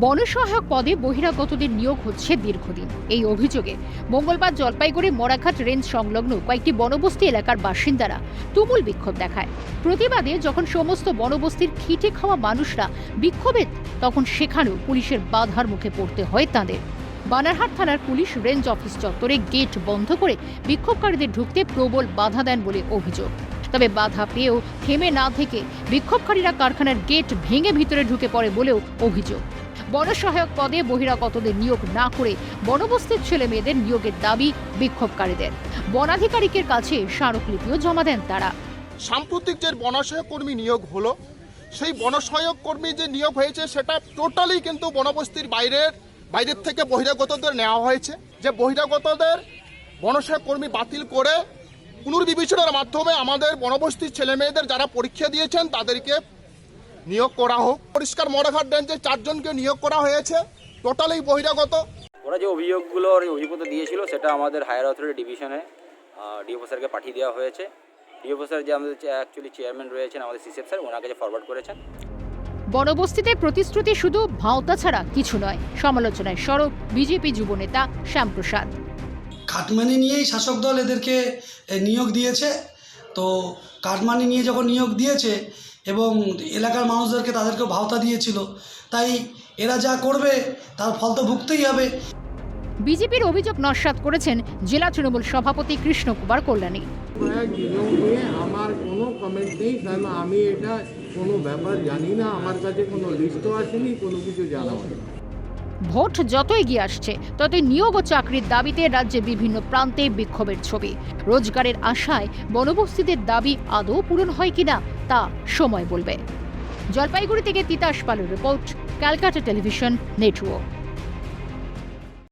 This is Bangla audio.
বনসহায়ক পদে বহিরাগতদের নিয়োগ হচ্ছে দীর্ঘদিন। এই অভিযোগে মঙ্গলবার জলপাইগুড়ি মরাঘাট রেঞ্জ সংলগ্ন কয়েকটি বনবস্তি এলাকার বাসিন্দারা তুমুল বিক্ষোভ দেখায়। প্রতিবাদে যখন সমস্ত বনবস্তির খেটে খাওয়া মানুষরা বিক্ষোভে, তখন সেখানেও পুলিশের বাধার মুখে পড়তে হয় তাদের। বানারহাট থানার পুলিশ রেঞ্জ অফিস চত্বরে গেট বন্ধ করে বিক্ষোভকারীদের ঢুকতে প্রবল বাধা দেন বলে অভিযোগ। তবে বাধা পেয়েও থেমে না থেকে বিক্ষোভকারীরা কারখানার গেট ভেঙে ভিতরে ঢুকে পড়ে বলেও অভিযোগ। বনসহায়ক পদে বহিরাগতদের নিয়োগ না করে বনবস্তির ছেলে মেয়েদের নিয়োগের দাবি বিক্ষোভকারীদের। বনাধিকারিকের কাছে স্মারকলিপিও জমা দেন তারা। সাম্প্রতিক যে বনসহায়ক কর্মী নিয়োগ হলো, সেই বনসহায়ক কর্মী যে নিয়োগ হয়েছে সেটা টোটালি কিন্তু বনবস্তির বাইরের থেকে বহিরাগতদের নেওয়া হয়েছে। যে বহিরাগতদের বনসহায়ক কর্মী বাতিল করে পুনর্বিবেচনার মাধ্যমে আমাদের বনবস্তির ছেলে মেয়েদের যারা পরীক্ষা দিয়েছেন তাদেরকে নিয়োগ করা হোক। পরিষ্কার মরাঘাট রেঞ্জে 4 জনকে নিয়োগ করা হয়েছে, টোটালি বহিরাগত। ওরা যে অভিযোগপত্র দিয়েছিল সেটা আমাদের হায়ার অথরিটি ডিভিশনে ডিওপি স্যারকে পাঠিয়ে দেওয়া হয়েছে। ডিওপি স্যার যে আমাদের অ্যাকচুয়ালি চেয়ারম্যান রয়েছেন আমাদের সিসেফ স্যার, ওনার কাছে ফরওয়ার্ড করেছেন। বনবস্তিতে প্রতিশ্রুতি শুধু ভাওতা ছাড়া কিছু নয়, সমালোচনায় সরব বিজেপি যুবনেতা শ্যামপ্রসাদ। কাটমানি নিয়েই শাসক দল এদেরকে নিয়োগ দিয়েছে। তো কাটমানি নিয়ে যখন নিয়োগ দিয়েছে এবং এলাকার মানুষদেরকে তাদেরকে ভাওতা দিয়েছিল, তাই এরা যা করবে তার ফল তো ভুগতেই হবে। বিজেপির অভিযোগ নস্যাৎ করেছেন জেলা তৃণমূল সভাপতি কৃষ্ণ কুমার কল্যাণী। আমার কোনো কমেন্ট নেই, কারণ আমি এটা কোনো ব্যাপার জানি না, আমার কাছে কোনো লিস্টও আসেনি, কোনো কিছু জানা হয়নি। ভোট যত এগিয়ে আসছে ততই নিয়োগ ও চাকরির দাবিতে রাজ্যে বিভিন্ন প্রান্তে বিক্ষোভের ছবি। রোজগারের আশায় বনবস্তিদের দাবি আদৌ পূরণ হয় কিনা তা সময় বলবে। জলপাইগুড়ি থেকে তিতাস পালের রিপোর্ট, ক্যালকাটা টেলিভিশন নেটওয়ার্ক।